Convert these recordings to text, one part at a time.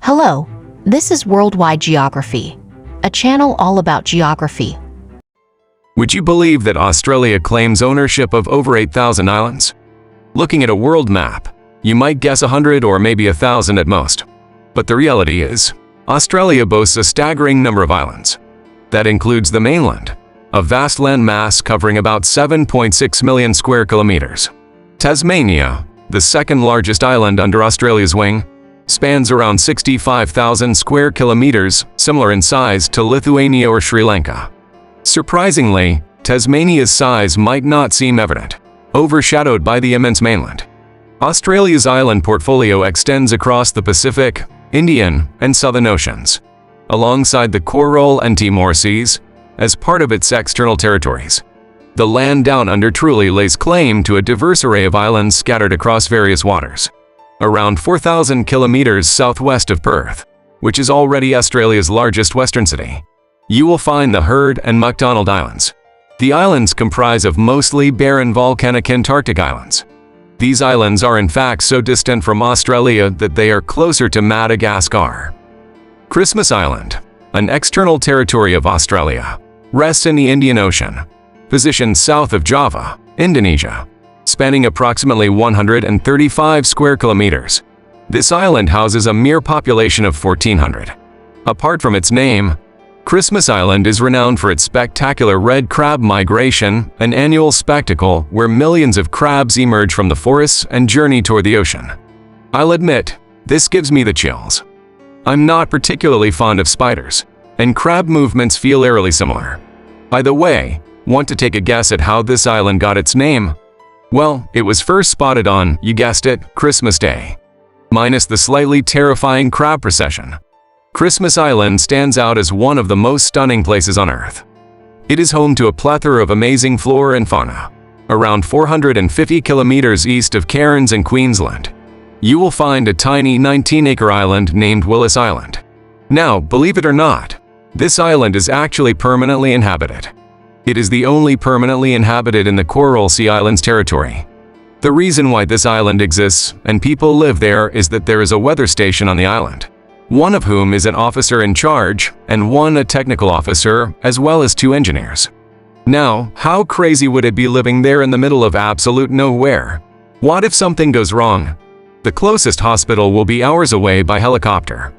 Hello, this is Worldwide Geography, a channel all about geography. Would you believe that Australia claims ownership of over 8,000 islands? Looking at a world map, you might guess 100 or maybe 1,000 at most. But the reality is, Australia boasts a staggering number of islands. That includes the mainland, a vast land mass covering about 7.6 million square kilometers. Tasmania, the second largest island under Australia's wing, spans around 65,000 square kilometers, similar in size to Lithuania or Sri Lanka. Surprisingly, Tasmania's size might not seem evident, overshadowed by the immense mainland. Australia's island portfolio extends across the Pacific, Indian, and Southern Oceans, alongside the Coral and Timor Seas, as part of its external territories. The land down under truly lays claim to a diverse array of islands scattered across various waters. Around 4,000 kilometers southwest of Perth, which is already Australia's largest western city, you will find the Heard and McDonald Islands. The islands comprise of mostly barren volcanic Antarctic islands. These islands are in fact so distant from Australia that they are closer to Madagascar. Christmas Island, an external territory of Australia, rests in the Indian Ocean, positioned south of Java, Indonesia, spanning approximately 135 square kilometers. This island houses a mere population of 1,400. Apart from its name, Christmas Island is renowned for its spectacular red crab migration, an annual spectacle where millions of crabs emerge from the forests and journey toward the ocean. I'll admit, this gives me the chills. I'm not particularly fond of spiders, and crab movements feel eerily similar. By the way, want to take a guess at how this island got its name? Well, it was first spotted on, you guessed it, Christmas Day. Minus the slightly terrifying crab procession, Christmas Island stands out as one of the most stunning places on Earth. It is home to a plethora of amazing flora and fauna. Around 450 kilometers east of Cairns in Queensland, you will find a tiny 19-acre island named Willis Island. Now, believe it or not, this island is actually permanently inhabited. It is the only permanently inhabited in the Coral Sea Islands territory. The reason why this island exists and people live there is that there is a weather station on the island, one of whom is an officer in charge and one a technical officer, as well as 2 engineers. Now, how crazy would it be living there in the middle of absolute nowhere? What if something goes wrong? The closest hospital will be hours away by helicopter.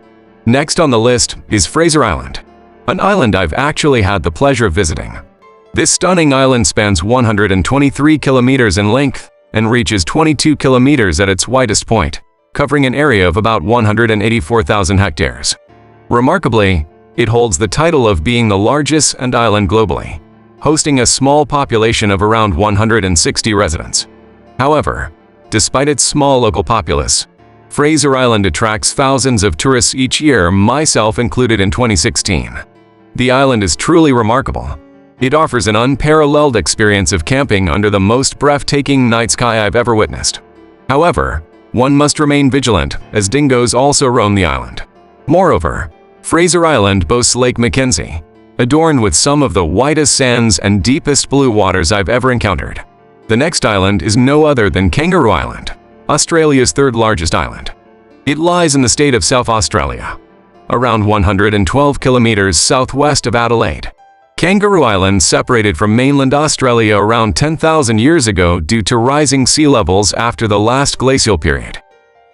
Next on the list is Fraser Island, an island I've actually had the pleasure of visiting. This stunning island spans 123 kilometers in length and reaches 22 kilometers at its widest point, covering an area of about 184,000 hectares. Remarkably, it holds the title of being the largest island globally, hosting a small population of around 160 residents. However, despite its small local populace, Fraser Island attracts thousands of tourists each year, myself included in 2016. The island is truly remarkable. It offers an unparalleled experience of camping under the most breathtaking night sky I've ever witnessed. However, one must remain vigilant, as dingoes also roam the island. Moreover, Fraser Island boasts Lake Mackenzie, adorned with some of the whitest sands and deepest blue waters I've ever encountered. The next island is no other than Kangaroo Island, Australia's 3rd largest island. It lies in the state of South Australia, around 112 kilometers southwest of Adelaide. Kangaroo Island separated from mainland Australia around 10,000 years ago due to rising sea levels after the last glacial period.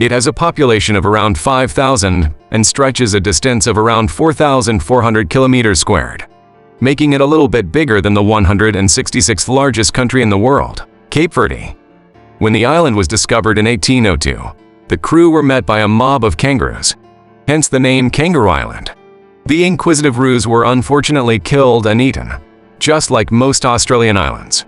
It has a population of around 5,000 and stretches a distance of around 4,400 kilometers squared, making it a little bit bigger than the 166th largest country in the world, Cape Verde. When the island was discovered in 1802, the crew were met by a mob of kangaroos, hence the name Kangaroo Island. The inquisitive roos were unfortunately killed and eaten, just like most Australian islands.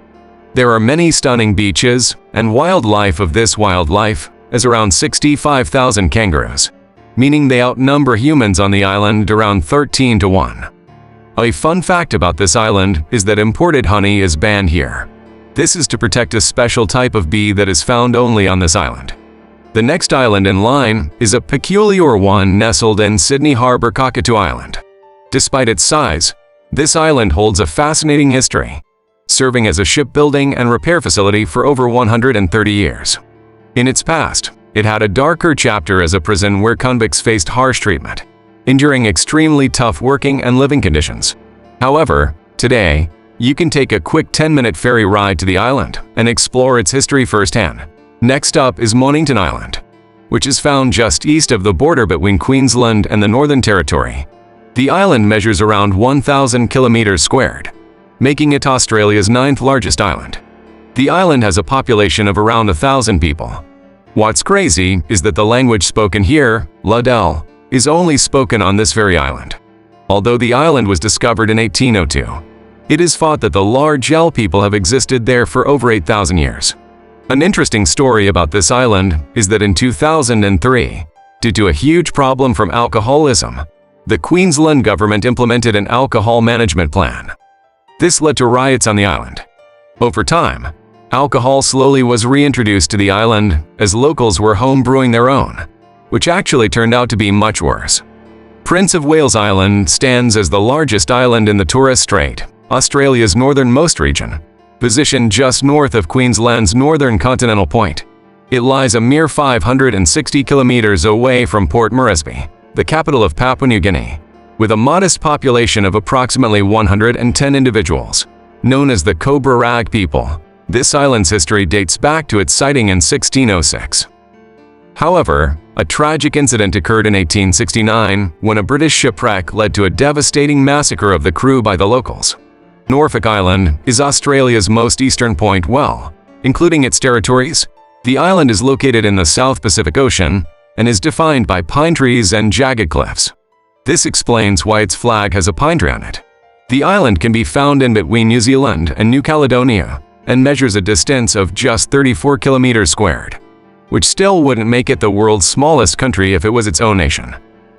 There are many stunning beaches and wildlife of this wildlife is around 65,000 kangaroos, meaning they outnumber humans on the island around 13 to 1. A fun fact about this island is that imported honey is banned here. This is to protect a special type of bee that is found only on this island. The next island in line is a peculiar one nestled in Sydney Harbour, Cockatoo Island. Despite its size, this island holds a fascinating history, serving as a shipbuilding and repair facility for over 130 years. In its past, It had a darker chapter as a prison where convicts faced harsh treatment, enduring extremely tough working and living conditions. However, today, you can take a quick 10-minute ferry ride to the island and explore its history firsthand. Next up is Mornington Island, which is found just east of the border between Queensland and the Northern Territory. The island measures around 1,000 kilometers squared, making it Australia's 9th largest island. The island has a population of around 1,000 people. What's crazy is that the language spoken here, Ladell, is only spoken on this very island. Although the island was discovered in 1802, it is thought that the large L people have existed there for over 8,000 years. An interesting story about this island is that in 2003, due to a huge problem from alcoholism, the Queensland government implemented an alcohol management plan. This led to riots on the island. Over time, alcohol slowly was reintroduced to the island as locals were home brewing their own, which actually turned out to be much worse. Prince of Wales Island stands as the largest island in the Torres Strait, Australia's northernmost region, positioned just north of Queensland's northern continental point. It lies a mere 560 kilometers away from Port Moresby, the capital of Papua New Guinea, with a modest population of approximately 110 individuals. Known as the Cobra Rag people, this island's history dates back to its sighting in 1606. However, a tragic incident occurred in 1869 when a British shipwreck led to a devastating massacre of the crew by the locals. Norfolk Island is Australia's most eastern point. Including its territories, the island is located in the South Pacific Ocean and is defined by pine trees and jagged cliffs. This explains why its flag has a pine tree on it. The island can be found in between New Zealand and New Caledonia and measures a distance of just 34 kilometers squared, which still wouldn't make it the world's smallest country if it was its own nation.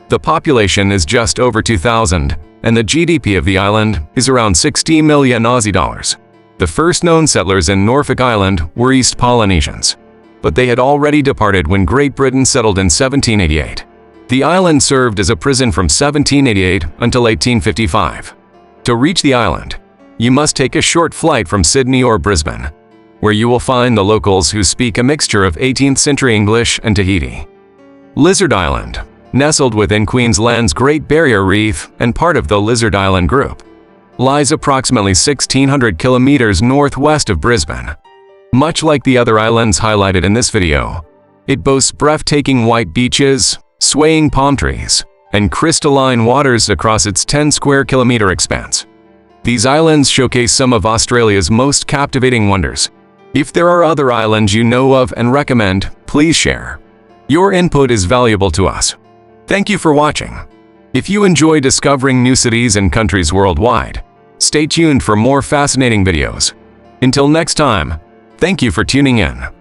The population is just over 2,000, and the GDP of the island is around 60 million Aussie dollars. The first known settlers in Norfolk Island were East Polynesians, but they had already departed when Great Britain settled in 1788. The island served as a prison from 1788 until 1855. To reach the island, you must take a short flight from Sydney or Brisbane, where you will find the locals who speak a mixture of 18th century English and Tahiti. Lizard Island, nestled within Queensland's Great Barrier Reef and part of the Lizard Island Group, lies approximately 1,600 kilometers northwest of Brisbane. Much like the other islands highlighted in this video, it boasts breathtaking white beaches, swaying palm trees, and crystalline waters across its 10 square kilometer expanse. These islands showcase some of Australia's most captivating wonders. If there are other islands you know of and recommend, please share. Your input is valuable to us. Thank you for watching. If you enjoy discovering new cities and countries worldwide, stay tuned for more fascinating videos. Until next time, thank you for tuning in.